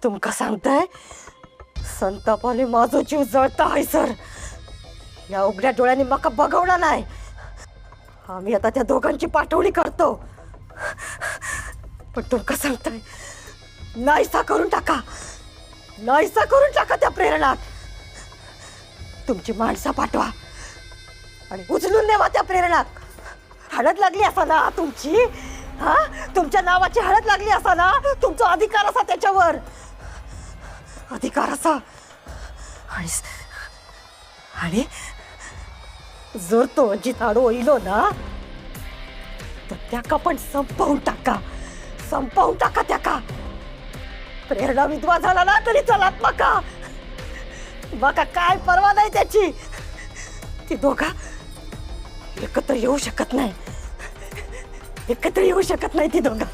तुमका सांगताय संतापाने माझो जीव जळता आहे सर. या उघड्या डोळ्यांनी मका बघवला नाही. आम्ही आता त्या दोघांची पाठवणी करतो. पण तुमका सांगताय नाहीसा करून टाका, नाहीसा करून टाका त्या प्रेरणात. तुमची माणसं पाठवा आणि उचलून नेवा त्या प्रेरणात. हळद लागली असा ना तुमची, हा तुमच्या नावाची हळद लागली असा ना, तुमचा अधिकार असा त्याच्यावर, अधिकार असा. आणि जर तो जिताडो इलो ना तर त्याका पण संपवून टाका, संपवून टाका त्याका. प्रेरणा विधवा झाला ना तरी चलात मका, मका काय परवा नाही त्याची. ती दोघा एकत्र येऊ शकत नाही, एकत्र येऊ शकत नाही ती दोघा.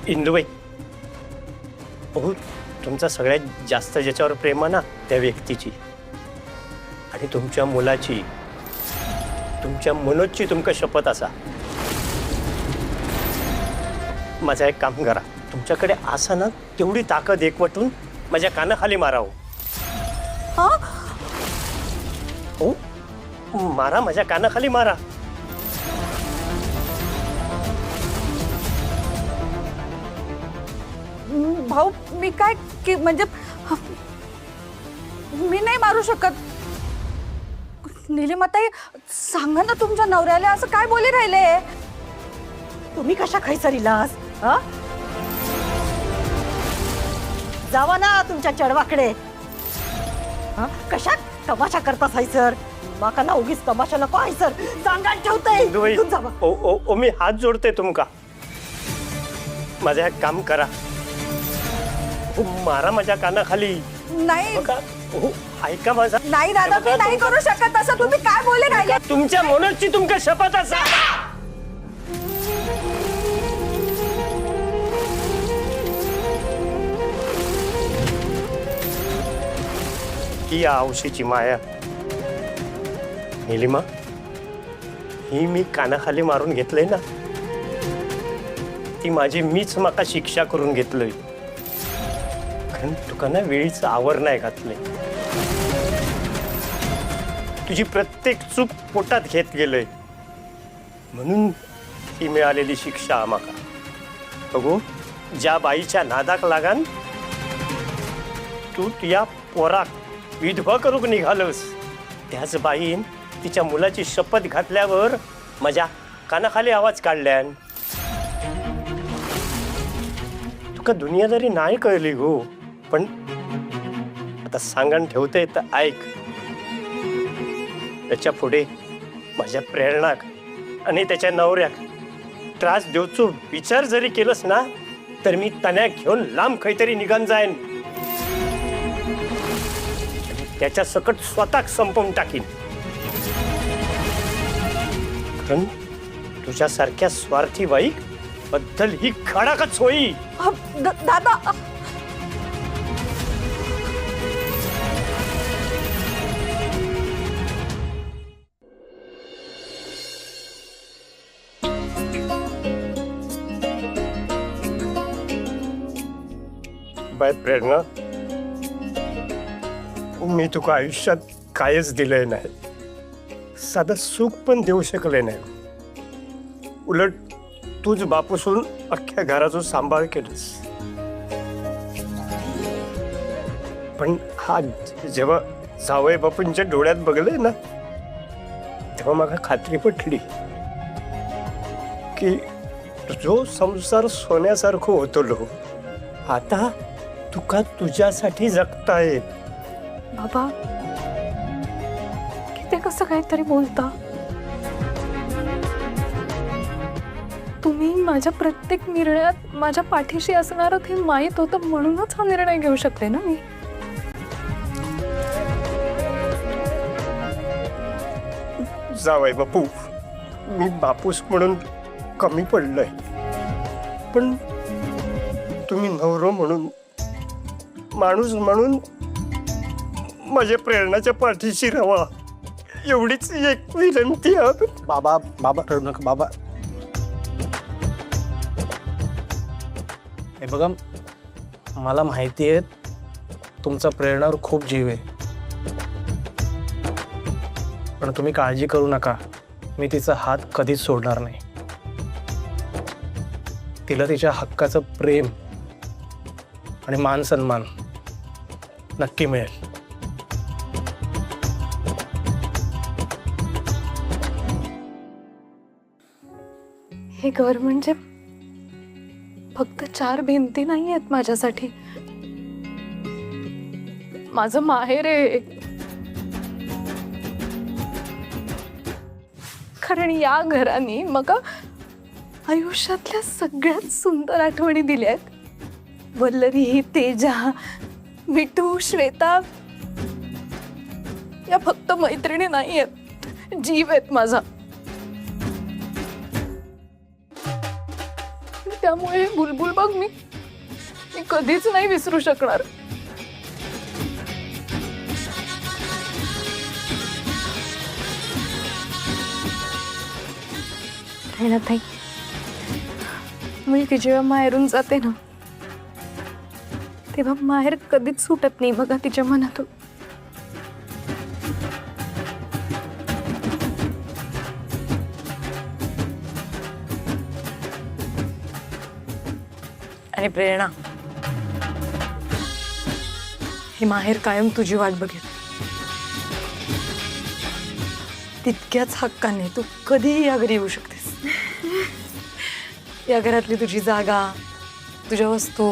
इंदुबाई, हो तुमचा सगळ्यात जास्त ज्याच्यावर प्रेम आहे ना त्या व्यक्तीची आणि तुमच्या मुलाची, तुमच्या मनोजची तुमका शपथ असा. माझा एक काम करा, तुमच्याकडे असा ना तेवढी ताकद एकवटून माझ्या कानाखाली मारावं. हो मारा, माझ्या कानाखाली मारा. भाऊ मी काय की म्हणजे मी नाही मारू शकत. नीलिमाताई सांगा ना तुमच्या नवऱ्याला असं काय बोली राहिले. तुम्ही कशा खैसरीलास? हा जावा ना तुमच्या चढवाकडे. हा कशा तमाशा करतास हाय सर? माका ना उगीच तमाशा नको आहे सर, सांगायला ठेवतंय. इंदुबाई, इथून जावा. ओ मी हात जोडते तुमका. माझं एक काम करा, मारा माझ्या कानाखाली. नाही ऐका माझा. नाही दादा मी नाही करू शकत असं. तुम्ही काय बोले राहिले? तुमच्या मनोजची तुमका शपथ असा. ही औशीची माया. नीलिमा, ही मी कानाखाली मारून घेतलंय ना, ती माझी मीच माका शिक्षा करून घेतलंय. कारण तुका ना वेळीचं आवर नाही घातलंय. तुझी प्रत्येक चूक पोटात घेत गेलंय म्हणून ही मिळालेली शिक्षा माका. बघू, ज्या बाईच्या नादाक लागान तू तुझ्या पोराक विधवा करूक निघालस, त्याच बाईन तिच्या मुलाची शपथ घातल्यावर माझ्या कानाखाली आवाज काढल्यान. तुका दुनियादारी नाही कळली गो, पण आता सांगण ठेवते तर ऐक. त्याच्या पुढे माझ्या प्रेरणाक आणि त्याच्या नवऱ्याक त्रास देऊचो विचार जरी केलंस ना तर मी तन्या घेऊन लांब काहीतरी निघून जाईन. त्याच्या सकट स्वतः संपवून टाकीन. कारण तुझ्यासारख्या स्वार्थी बाईक बद्दल ही खडाकच होई. दादा बाय प्रेरणा, मी तुका आयुष्यात कायच दिलंय नाही, साधं सुख पण देऊ शकले नाही. उलट तूच बापूसून अख्ख्या घराचा सांभाळ केलंस. पण हा जेव्हा जावई बापूंच्या डोळ्यात बघले ना तेव्हा मला खात्री पटली की जो संसार सोन्यासारखं होतो आता तुका तुझ्यासाठी जगता येत. बाबा किती कसं काहीतरी बोलता. तुम्ही माझ्या प्रत्येक निर्णयात माझ्या पाठीशी असणार हे माहीत होतं म्हणूनच हा निर्णय घेऊ शकते ना मी. जावई बापू, मी बापूस म्हणून कमी पडलोय, पण तुम्ही नवरो म्हणून, माणूस म्हणून माझ्या प्रेरणाच्या पाठीशी राहा एवढीच एक विनंती आहे. बाबा बाबा रडू नका बाबा. हे बघा, मला माहिती आहे तुमचा प्रेरणावर खूप जीव आहे, पण तुम्ही काळजी करू नका, मी तिचा हात कधीच सोडणार नाही. तिला तिच्या हक्काचं प्रेम आणि मान सन्मान नक्की मिळेल. हे घर म्हणजे फक्त 4 भिंती नाही आहेत माझ्यासाठी. माझं माहेर आहे. कारण या घराने मग आयुष्यातल्या सगळ्यात सुंदर आठवणी दिल्या आहेत. वल्लरी, तेजा, मिठू, श्वेता या फक्त मैत्रिणी नाही आहेत, जीव आहेत माझा. त्यामुळे बुलबुल बघ, मी कधीच नाही विसरू शकणार. ताई, मी जेव्हा माहेरून जाते ना, तेव्हा माहेर कधीच सुटत नाही बघा तिच्या मनातून. आणि प्रेरणा, ही माहेर कायम तुझी वाट बघेल. तितक्याच हक्काने तू कधीही या घरी येऊ शकतेस. या घरातली तुझी जागा, तुझ्या वस्तू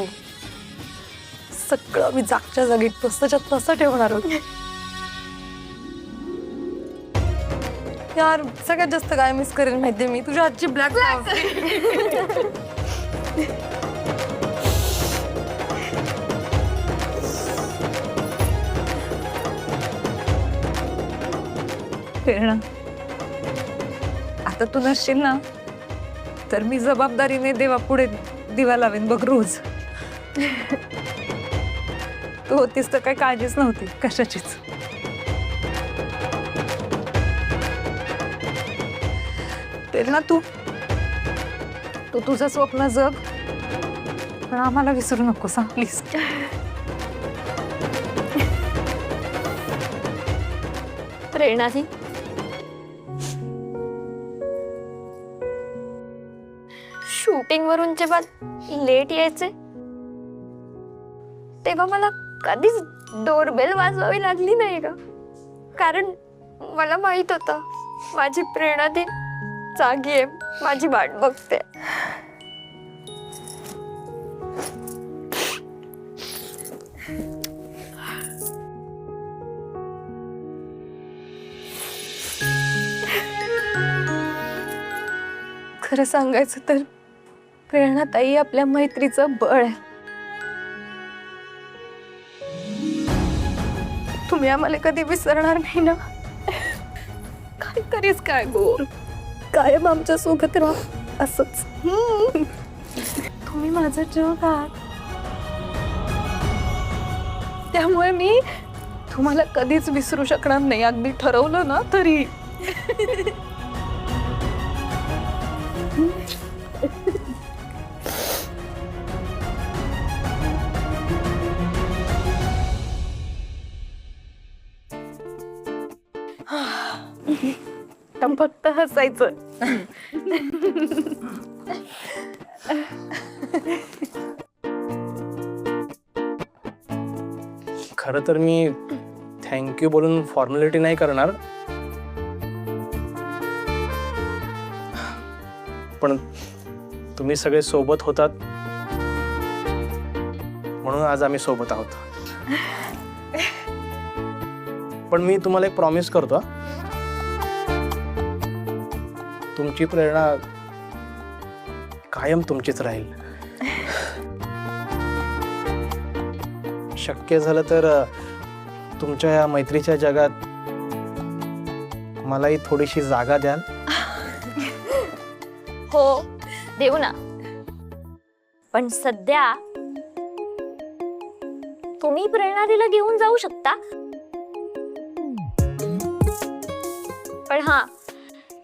सगळं मी जागच्या जागी तसंच्या तसं ठेवणार होते. यार, सगळ्यात जास्त काय मिस करेन माहितीये मी, तुझ्या आजची ब्लॅक. प्रेरणा, आता तू नसशील ना, तर मी जबाबदारीने देवापुढे दिवा लावेन बघ रोज. तू होतीस तर काही काळजीच नव्हती कशाचीच. प्रेरणा, तू तुझं स्वप्न जग, पण आम्हाला विसरू नको सांग प्लीज. प्रेरणाजी, शूटिंग वरून जेव्हा लेट यायचे तेव्हा मला कधीच डोरबेल वाजवावी लागली नाही का, कारण मला माहित होतं माझी प्रेरणा ती जागी आहे, माझी वाट बघते. खरं सांगायचं तर प्रेरणाताई आपल्या मैत्रीचं बळ आहे. तुम्ही आम्हाला कधी विसरणार नाही ना. काहीतरीच काय गोर, कायम आमच्या सोबत राहा असंच. तुम्ही माझं जग आहात, त्यामुळे मी तुम्हाला कधीच विसरू शकणार नाही, अगदी ठरवलं ना तरी. फक्त हसायचं. खरं तर मी थँक्यू बोलून फॉर्मॅलिटी नाही करणार, पण तुम्ही सगळे सोबत होतात म्हणून आज आम्ही सोबत आहोत. पण मी तुम्हाला एक प्रॉमिस करतो, तुमची प्रेरणा कायम तुमचीच राहील. शक्य झालं तर तुमच्या या मैत्रीच्या जगात मलाही थोडीशी जागा द्याल. हो, देऊ ना. पण सध्या तुम्ही प्रेरणाला घेऊन जाऊ शकता, पण हा,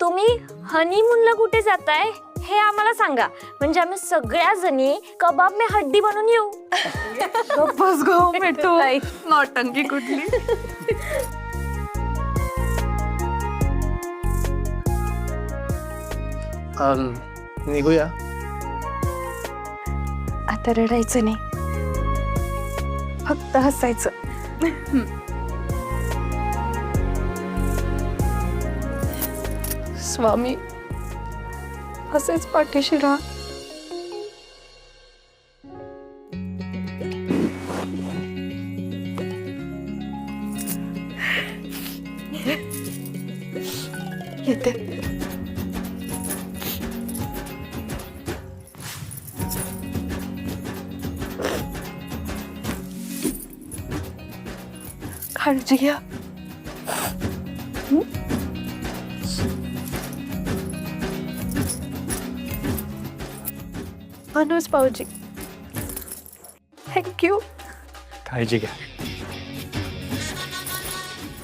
तुम्ही हनीमूनला कुठे जाताय हे आम्हाला सांगा, म्हणजे आम्ही सगळ्या जणी कबाब में हड्डी बनून येऊ. बस गो मिठू, नौटंकी कुठली. निघूया. आता रडायचं नाही, फक्त हसायचं. स्वामी असेच पाठीशी राहा. येते. काळजी घ्या. अनुज भाऊजी, थँक्यू. काळजी घ्या.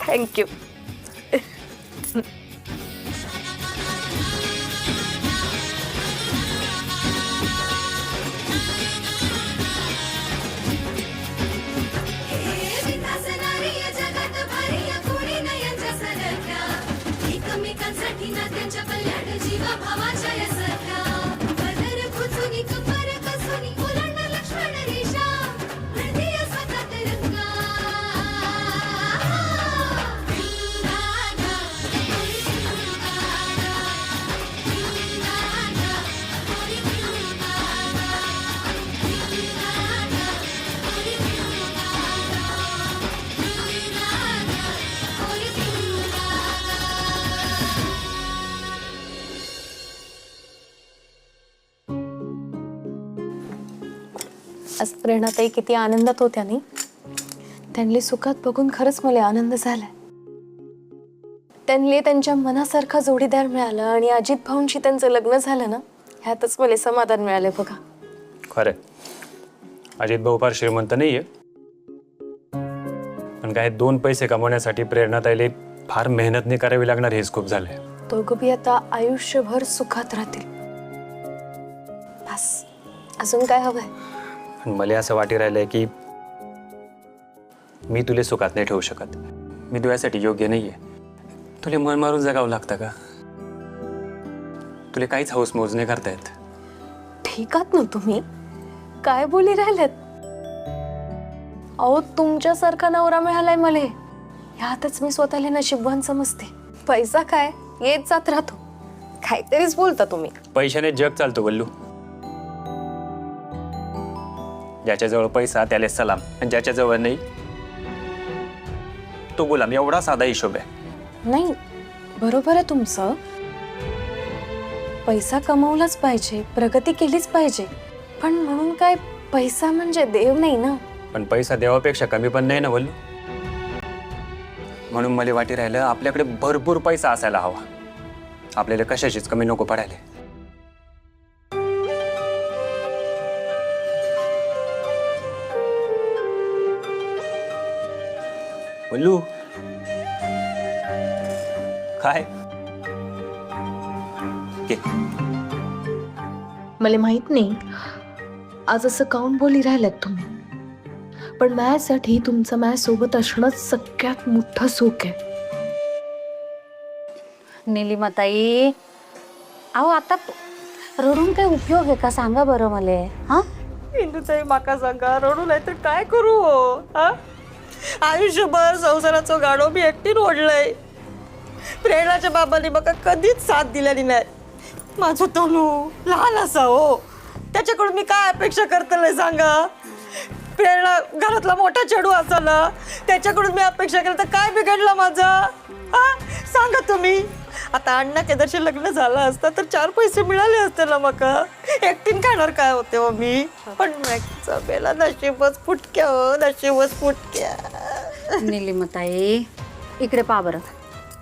थँक्यू. आज प्रेरणाताई किती आनंदात होत्या नाही. त्यांनी सुखात बघून खरंच मला आनंद झालाय. त्यांनी त्यांच्या मनासारखा जोडीदार मिळाला आणि अजित भाऊंशी त्यांचं लग्न झालं ना, ह्यातच मला समाधान मिळालंय बघा. खरंय, अजित भाऊ फार श्रीमंत नाहीये, पण काय 2 पैसे कमवण्यासाठी प्रेरणाताईला फार मेहनत नाही करावी लागणार, हेच खूप झालंय. दोघं बी आता आयुष्यभर सुखात राहतील. बस अजून काय हवंय. आणि मला असं वाटी राहिलंय की मी तुला सुखात नाही ठेवू शकत. मी तुझ्यासाठी योग्य नाहीये. तुला मन मारून जगावं लागतं का? तुला काहीच हौस मौज नाही करता येत. ठीक आहात ना तुम्ही? काय बोली राहिलेत? अहो तुमच्यासारखा नवरा मिळालाय मला, ह्यातच मी स्वतःला नशीबवान समजते. पैसा काय येत जात राहतो. काहीतरीच बोलता तुम्ही. पैशाने जग चालतो वल्लू. ज्याच्याजवळ पैसा त्याला सलाम, आणि ज्याच्याजवळ नाही तो गुलाम. एवढा साधा हिशोब आहे. नाही, बरोबर आहे तुमचं. पैसा कमवलाच पाहिजे, प्रगती केलीच पाहिजे, पण म्हणून काय पैसा म्हणजे देव नाही ना. पण पैसा देवापेक्षा कमी पण नाही ना वल्लू. म्हणून मला वाटी राहिलं आपल्याकडे भरपूर पैसा असायला हवा. आपल्याला कशाचीच कमी नको पडायला. वल्लू काय मला माहित नाही आज असं काऊन बोली राहिलात तुम्ही, पण माझ्यासाठी तुमचं माझ्यासोबत असणंच सगळ्यात मोठं सुख आहे. निलिमाताई, अहो आता रडून काय उपयोग आहे का सांगा बरं मला. हा इंदूताई माका सांगा, रडू नाही तर काय करू हो. हा, आयुष्यभर संसाराचं गाडो मी एकटीन ओढलंय. प्रेरणाच्या बाबांनी मका कधीच साथ दिलेली नाही. माझं तनू लहान असा हो, त्याच्याकडून मी काय अपेक्षा करतलंय सांगा. प्रेरणा घरातला मोठा चेडू असा ना, त्याच्याकडून मी अपेक्षा केलं तर काय बिघडलं माझं. हा सांगा तुम्ही. आता अण्णा केदारशी लग्न झालं असतं तर 4 पैसे मिळाले असते ना मका. एकटीन खाणार काय होते हो मी. पण बेला नशीबच फुटक्या हो, नशीबच फुटक्या. निलिमाताई इकडे पहा बरं,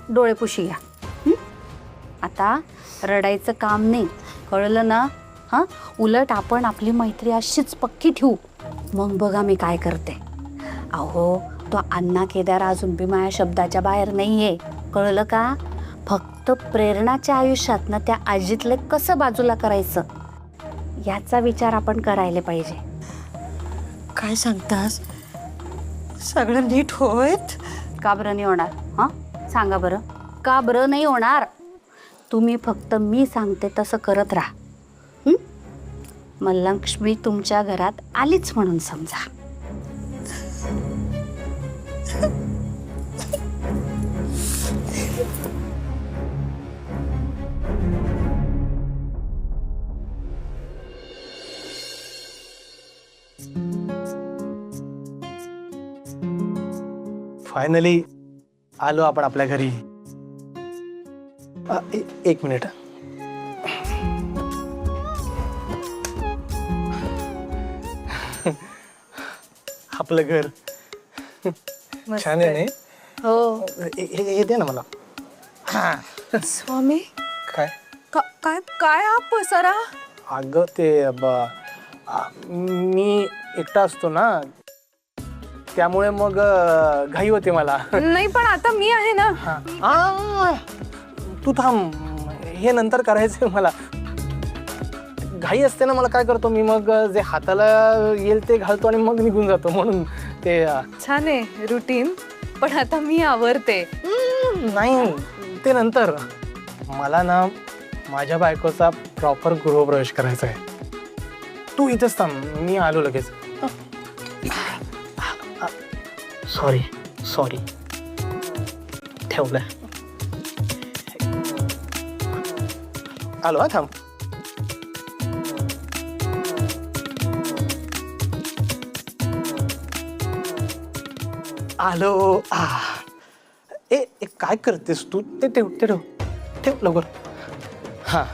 डोळे पुशी घ्या. आता रडायचं काम नाही, कळलं ना. हां, उलट आपण आपली मैत्री अशीच पक्की ठेवू. मग बघा मी काय करते. अहो तो अण्णा केदार अजून बी माझ्या शब्दाच्या बाहेर नाहीये, कळलं का. फक्त प्रेरणाच्या आयुष्यात ना त्या आजीतले कसं बाजूला करायचं याचा विचार आपण करायला पाहिजे. काय सांगतास? सगळं नीट होत? का बरं नाही होणार? हां सांगा बरं, का बरं नाही होणार? तुम्ही फक्त मी सांगते तसं करत राहा. मग लक्ष्मी तुमच्या घरात आलीच म्हणून समजा. फायनली आलो आपण आपल्या घरी. एक मिनिट. आपलं घर छान आहे. हो. हे दे ना मला. स्वामी काय? काय काय हा पसारा? अगं ते मी एकटा असतो ना, त्यामुळे मग घाई होते मला. नाही पण आता मी आहे ना. तू थांब, हे नंतर करायचंय मला. घाई असते ना मला, काय करतो मी मग जे हाताला येईल ते घालतो आणि मग निघून जातो. म्हणून ते छान आहे रुटीन, पण आता मी आवरते. नाही, ते नंतर. मला ना माझ्या बायकोचा प्रॉपर गृहप्रवेश करायचा आहे. तू इथेच थांब, मी आलो लगेच. सॉरी ठेवलंय. आलो. हा थांब. आलो. ए काय करतेस तू? ते ठेव लवकर. हा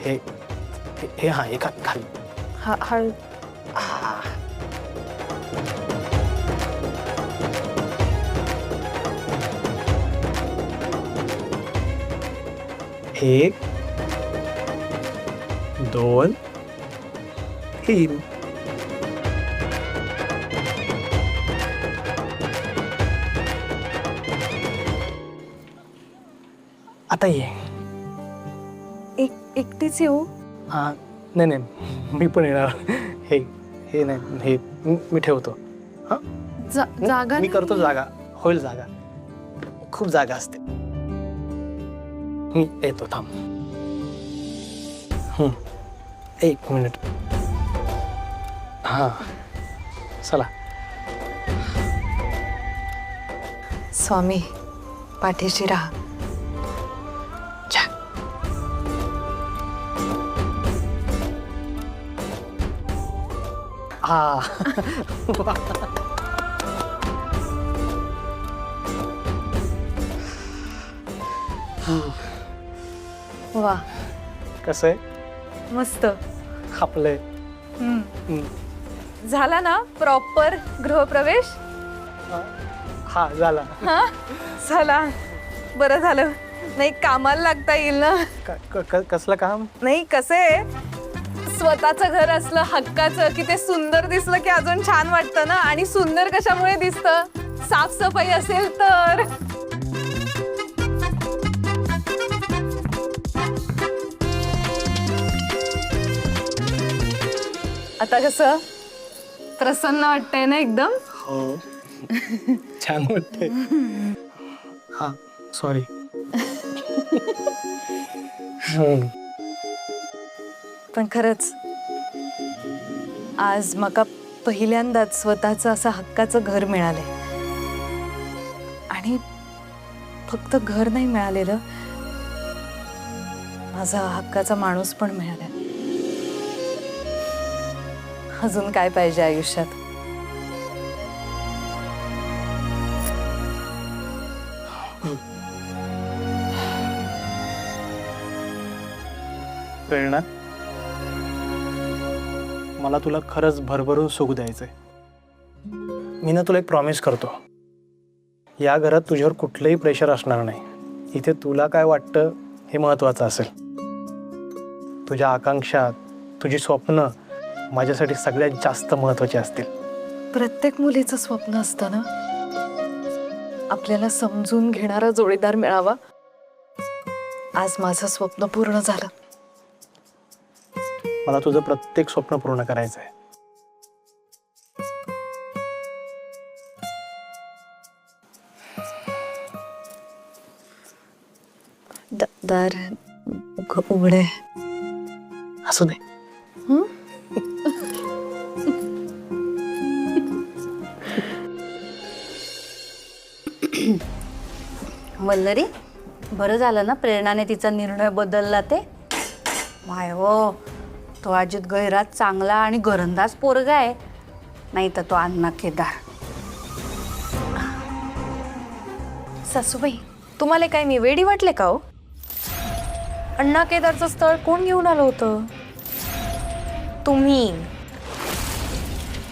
हे हा एका खाली. एक, दोन, तीन. आता ये. एकटीच येऊ? हा नाही, मी पण येणार. हे नाही, हे मी ठेवतो. हा जागा मी करतो. जागा होईल, जागा खूप जागा असते. मी येतो, थांब. एक मिनिट. हा चला. स्वामी पाठीशी राहा. हा वा कसं आहे? मस्त. आपले झाला ना प्रॉपर गृहप्रवेश? हा झाला. हा झाला. बरं झालं. नाही कामाला लागता येईल ना. कसलं काम? नाही कसं आहे, स्वतःचं घर असलं हक्काचं की ते सुंदर दिसलं की अजून छान वाटतं ना. आणि सुंदर कशामुळे दिसतं? साफसफाई असेल तर. आता कसं प्रसन्न वाटतंय ना एकदम? हो छान वाटतंय. हा सॉरी. पण खरंच आज मका पहिल्यांदाच स्वतःचं असं हक्काचं घर मिळालंय. आणि फक्त घर नाही मिळालेलं, माझा हक्काचा माणूस पण मिळाला. अजून काय पाहिजे आयुष्यात? प्रेरणा, मला तुला खरंच भरभरून सुख द्यायचंय. मी ना तुला एक प्रॉमिस करतो, या घरात तुझ्यावर कुठलंही प्रेशर असणार नाही. इथे तुला काय वाटतं हे महत्त्वाचं असेल. तुझ्या आकांक्षा, तुझी स्वप्न माझ्यासाठी सगळ्यात जास्त महत्त्वाची असतील. प्रत्येक मुलीचं स्वप्न असतं ना, आपल्याला समजून घेणारा जोडीदार मिळावा आज माझं स्वप्न पूर्ण झालं. मला तुझं प्रत्येक स्वप्न पूर्ण करायचं आहे. दार उघडे. असू दे. वल्लरी, बरं झालं ना प्रेरणाने तिचा निर्णय बदलला ते. माय हो, तो अजित गैरात चांगला आणि घरंदाज पोरगा आहे, नाही तर तो अण्णा केदार. सासूबाई, तुम्हाला काय मी वेडी वाटले का हो? अण्णा केदारचं स्थळ कोण घेऊन आलं होतं? तुम्ही.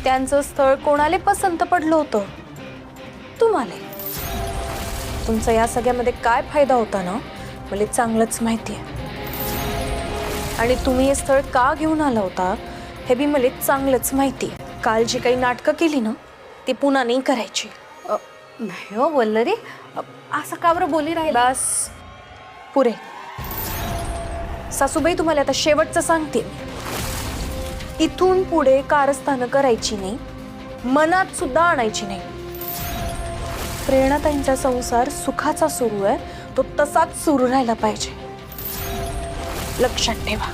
त्यांचं स्थळ कोणाला पसंत पडलं होतं? तुम्हाला. तुमचा या सगळ्यामध्ये काय फायदा होता ना, मला चांगलंच माहिती आहे. आणि तुम्ही हे स्थळ का घेऊन आला होता हे बी मला चांगलंच माहिती आहे. काल जी काही नाटकं केली ना, ती पुन्हा नाही करायची. नाही हो वल्लरी, असं का बरं बोली राहिला? बस पुरे. सासूबाई, तुम्हाला आता शेवटचं सांगते. इथून पुढे कारस्थानं करायची नाही, मनात सुद्धा आणायची नाही. प्रेरणाताईंचा संसार सुखाचा सुरू आहे, तो तसाच सुरू राहायला पाहिजे. लक्षात ठेवा.